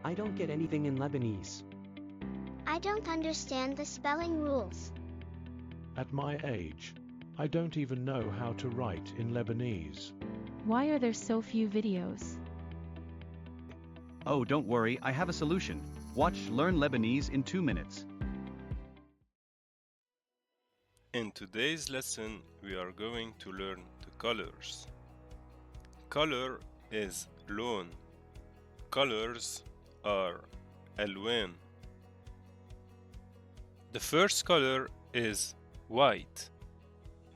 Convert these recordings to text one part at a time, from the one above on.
I don't get anything in Lebanese. I don't understand the spelling rules. At my age, I don't even know how to write in Lebanese. Why are there so few videos? Oh, don't worry, I have a solution. Watch Learn Lebanese in 2 minutes. In today's lesson, we are going to learn the colors. Color is لون. Colors are ألوان. The first color is white.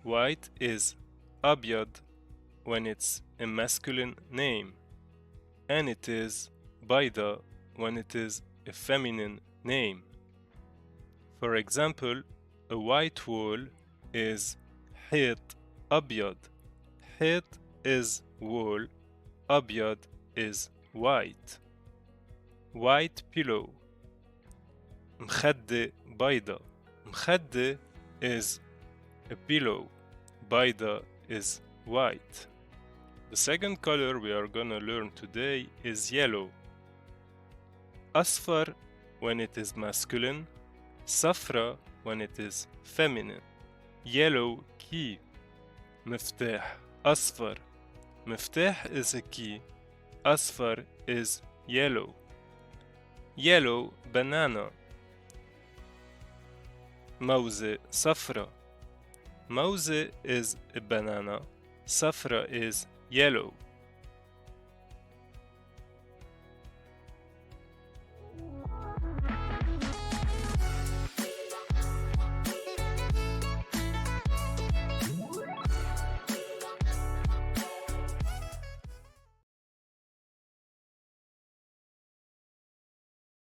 White is أبيض when it's a masculine name, and it is بيضة when it is a feminine name. For example, a white wall is حيط أبيض. حيط is wall, أبيض is white. White pillow. مخدة بيضة. مخدة is a pillow. بيضة is white. The second color we are gonna learn today is yellow. أصفر when it is masculine, صفرة when it is feminine. Yellow key. مفتاح أصفر. مفتاح is a key. أصفر is yellow. Yellow banana. موزة صفرة. موزة is a banana. صفرة is yellow.